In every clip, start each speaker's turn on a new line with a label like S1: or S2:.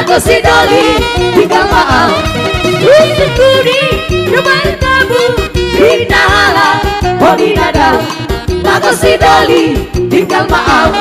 S1: Aku si Doli tinggal maaf. Usut budi kemarin tabu Bina hala bodi dada. Aku si Doli tinggal maaf.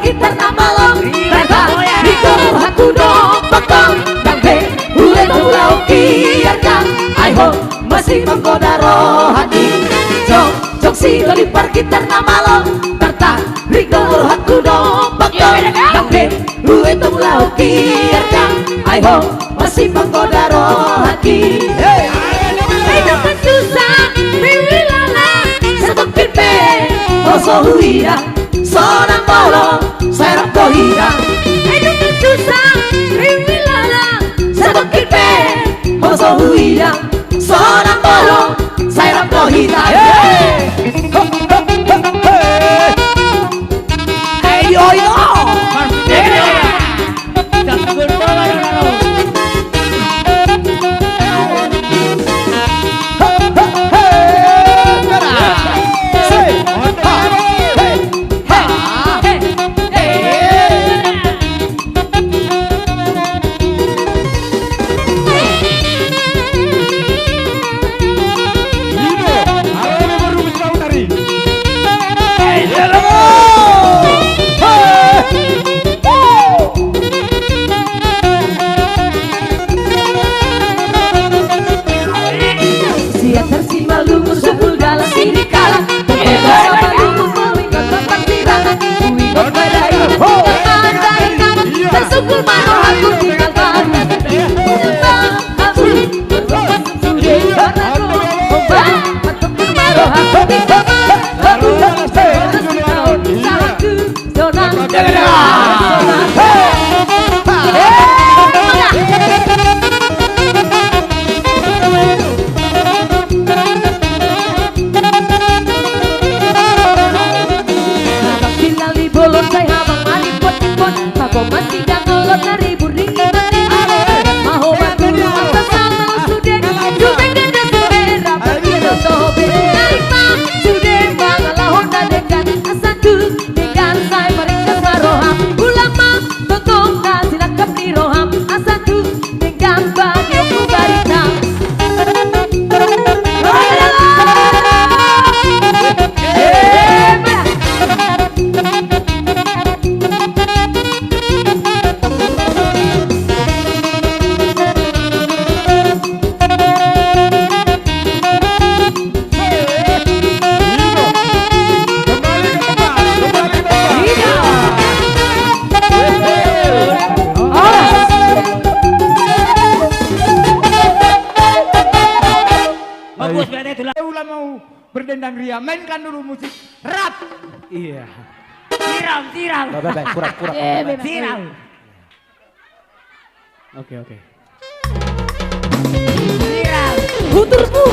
S1: Kita nama lo, rata, Riko, Hakuno, Pakong, Bangke, Ule, Pulau, Kiarkan, Aiho, masih menggoda roh hati. Jok si lipar gitar nama lo, rata, Riko, Hakuno, Pakong, Bangke, Ule, Pulau, Kiarkan, Aiho, masih menggoda roh hati. Hidup kan susah, Bibi Lala, satu pipe, Oso huira, Sonang bolong, serap kohira. Hidup kan susah, Bibi Lala, satu pipe, Oso huira, Sonang bolong, serap kohira. Hey yo yo,
S2: berdendang ria, mainkan dulu musik rap. Iya. Tiram.
S3: Baik, kurang.
S2: Tiram.
S3: Oke.
S2: Tiram.
S1: Buturku.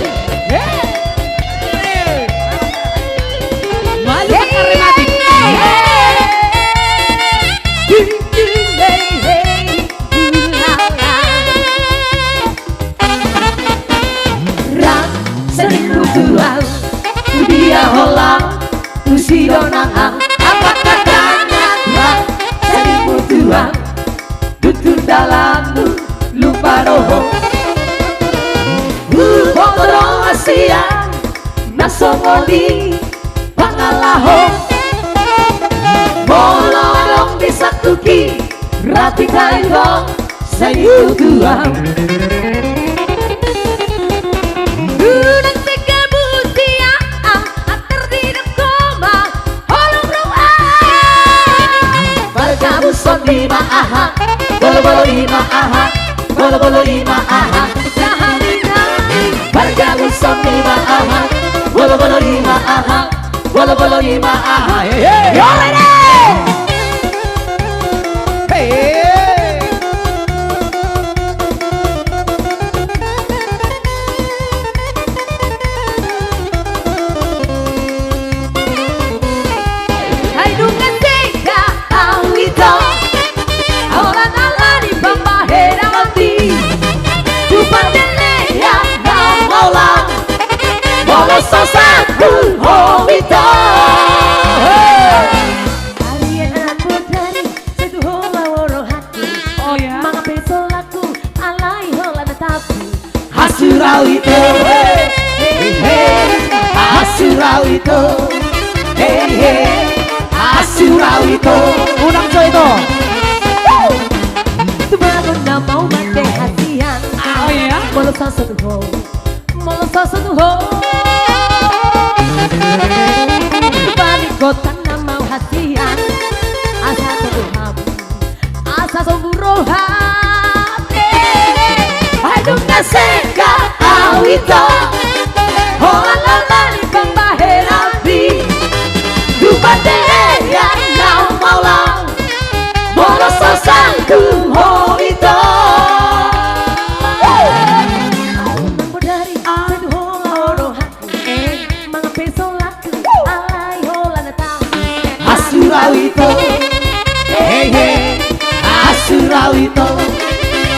S1: Malu bakar mati. Sering butuhan dia holang usi donang apa katanya rak sering butuhan tutur dalammu lupa roho Bongoro Asia nasongoli pangalaho molorong bisa tuki rati kaito sayu tuang Son lima aha, bolo lima aha, bolo bolo ima aha, warga Luzon ima aha, bolo bolo ima aha, bolo bolo ima aha. Hey, yo lady. Hey. Satu homito, kalian anak putri satu hola woro hati. Oh ya. Mga peso laku alai hola natapu. Hasurau itu, hey hey, hasurau itu, hey hey, hasurau itu. Unang coy itu. Tumagon na mau mati hatian. Oh ya. Malu satu ho, malu satu ho. Balik kota na mau hatian, asa tuduham, asa semburo hati. Aduh naseka awito, hola lama di pembaherapi. Dupate ya nau maulang, moro sosangku homito. Asurauito, hey hey, Asurauito,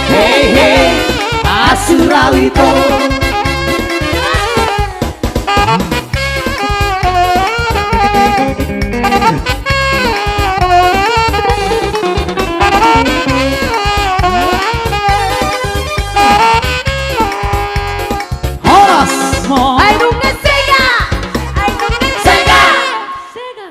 S1: hey hey, Asurauito. Horas, I don't get Sega, I don't get Sega, Sega.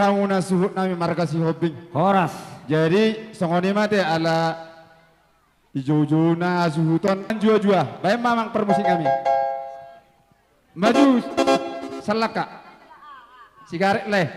S3: kamu nasuhut nami marga si hobing.
S2: Horas.
S3: Jadi songoni mate ala ijo-ijo na suhuton jua-jua. Baik mamang permusik kami. Maju salaka. Sigaret leh.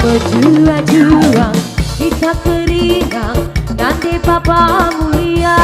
S1: Berjuang-juang kita keringat nanti papa mulia.